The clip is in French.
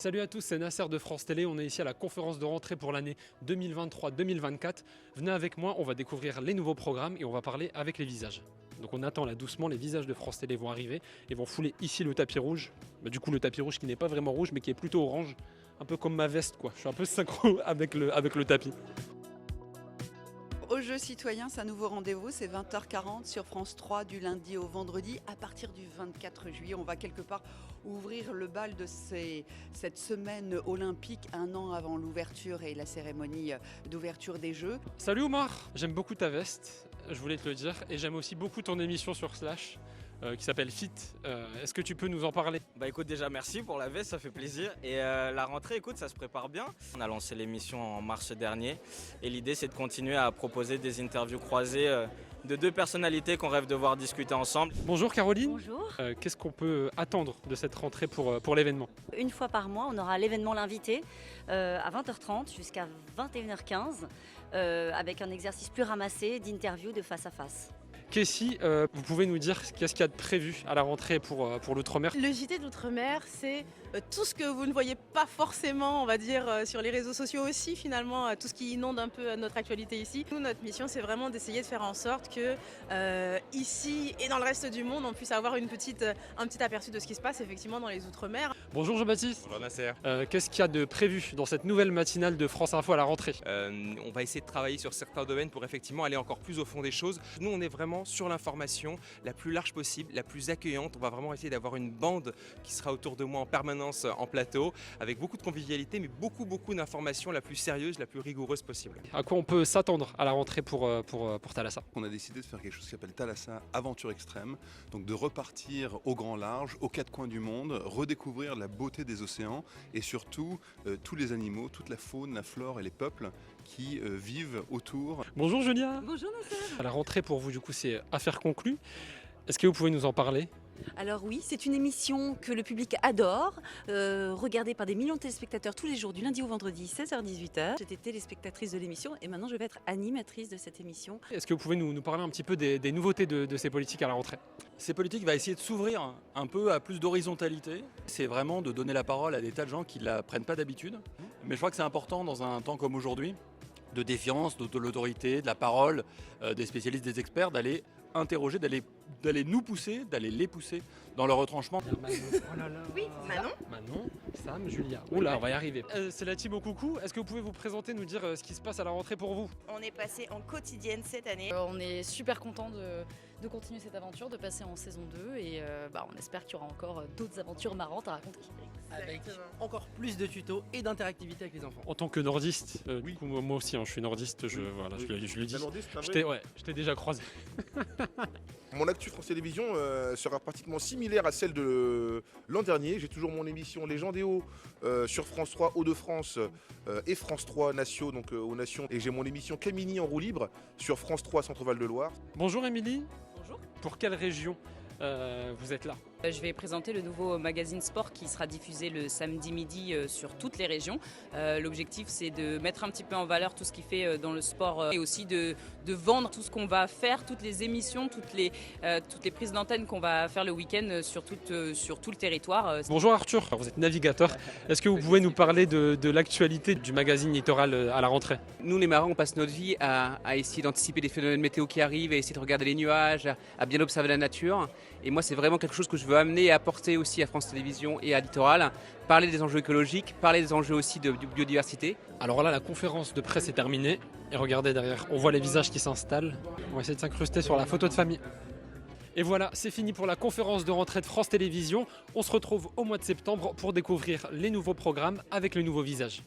Salut à tous, c'est Nasser de France Télé. On est ici à la conférence de rentrée pour l'année 2023-2024. Venez avec moi, on va découvrir les nouveaux programmes et on va parler avec les visages. Donc on attend là doucement, les visages de France Télé vont arriver et vont fouler ici le tapis rouge. Du coup le tapis rouge qui n'est pas vraiment rouge mais qui est plutôt orange, un peu comme ma veste quoi. Je suis un peu synchro avec le tapis. Au jeu citoyen, c'est un nouveau rendez-vous, c'est 20h40 sur France 3 du lundi au vendredi. À partir du 24 juillet, on va quelque part ouvrir le bal de cette semaine olympique, un an avant l'ouverture et la cérémonie d'ouverture des Jeux. Salut Omar, j'aime beaucoup ta veste, je voulais te le dire, et j'aime aussi beaucoup ton émission sur Slash. Qui s'appelle Fit. Est-ce que tu peux nous en parler? Bah écoute, déjà merci pour la veste, ça fait plaisir. Et la rentrée, écoute, ça se prépare bien. On a lancé l'émission en mars dernier et l'idée c'est de continuer à proposer des interviews croisées de deux personnalités qu'on rêve de voir discuter ensemble. Bonjour Caroline. Bonjour. Qu'est-ce qu'on peut attendre de cette rentrée pour l'événement? Une fois par mois, on aura l'événement L'invité à 20h30 jusqu'à 21h15 avec un exercice plus ramassé d'interview de face à face. Kessie, vous pouvez nous dire qu'est-ce qu'il y a de prévu à la rentrée pour l'Outre-mer? Le JT de l'Outre-mer, c'est tout ce que vous ne voyez pas forcément, on va dire, sur les réseaux sociaux aussi, finalement, tout ce qui inonde un peu notre actualité ici. Nous, notre mission, c'est vraiment d'essayer de faire en sorte que ici et dans le reste du monde, on puisse avoir un petit aperçu de ce qui se passe effectivement dans les Outre-mer. Bonjour Jean-Baptiste. Bonjour Nasser. Qu'est-ce qu'il y a de prévu dans cette nouvelle matinale de France Info à la rentrée? On va essayer de travailler sur certains domaines pour effectivement aller encore plus au fond des choses. Nous, on est vraiment sur l'information la plus large possible, la plus accueillante. On va vraiment essayer d'avoir une bande qui sera autour de moi en permanence en plateau, avec beaucoup de convivialité, mais beaucoup d'informations la plus sérieuse, la plus rigoureuse possible. À quoi on peut s'attendre à la rentrée pour Thalassa? On a décidé de faire quelque chose qui s'appelle Thalassa Aventure Extrême, donc de repartir au grand large, aux quatre coins du monde, redécouvrir la beauté des océans et surtout tous les animaux, toute la faune, la flore et les peuples qui vivent autour. Bonjour Julia. Bonjour Nasser. À la rentrée pour vous du coup c'est affaire conclue. Est-ce que vous pouvez nous en parler? Alors oui, c'est une émission que le public adore, regardée par des millions de téléspectateurs tous les jours, du lundi au vendredi, 16h-18h. J'étais téléspectatrice de l'émission et maintenant je vais être animatrice de cette émission. Est-ce que vous pouvez nous parler un petit peu des nouveautés de ces politiques à la rentrée? Ces politiques va essayer de s'ouvrir un peu à plus d'horizontalité. C'est vraiment de donner la parole à des tas de gens qui ne la prennent pas d'habitude. Mais je crois que c'est important dans un temps comme aujourd'hui, de défiance, de l'autorité, de la parole, des spécialistes, des experts, d'aller interroger, d'aller nous pousser, d'aller les pousser dans leur retranchement. Oui, Manon. Manon, Sam, Julia. Oula, on va y arriver. C'est la team au coucou. Est-ce que vous pouvez vous présenter, nous dire ce qui se passe à la rentrée pour vous? On est passé en quotidienne cette année. On est super content de continuer cette aventure, de passer en saison 2 et on espère qu'il y aura encore d'autres aventures marrantes à raconter. Avec encore plus de tutos et d'interactivité avec les enfants. En tant que nordiste, du coup, moi aussi, je suis nordiste, je le dis. Je t'ai déjà croisé. Mon actu France Télévisions sera pratiquement similaire à celle de l'an dernier. J'ai toujours mon émission Les gens des Hauts sur France 3, Hauts-de-France et France 3 Natio, donc aux Nations. Et j'ai mon émission Camini en roue libre sur France 3 Centre-Val de Loire. Bonjour Émilie. Bonjour. Pour quelle région vous êtes là? Je vais présenter le nouveau magazine sport qui sera diffusé le samedi midi sur toutes les régions. L'objectif c'est de mettre un petit peu en valeur tout ce qui fait dans le sport et aussi de vendre tout ce qu'on va faire, toutes les émissions, toutes les prises d'antenne qu'on va faire le week-end sur tout le territoire. Bonjour Arthur, vous êtes navigateur. Est-ce que vous pouvez nous parler de l'actualité du magazine Littoral à la rentrée? Nous les marins on passe notre vie à essayer d'anticiper les phénomènes météo qui arrivent, à essayer de regarder les nuages, à bien observer la nature. Et moi c'est vraiment quelque chose que je veux amener et apporter aussi à France Télévisions et à Littoral, parler des enjeux écologiques, parler des enjeux aussi de biodiversité. Alors là la conférence de presse est terminée et regardez derrière, on voit les visages qui s'installent. On va essayer de s'incruster sur la photo de famille. Et voilà, c'est fini pour la conférence de rentrée de France Télévisions. On se retrouve au mois de septembre pour découvrir les nouveaux programmes avec les nouveaux visages.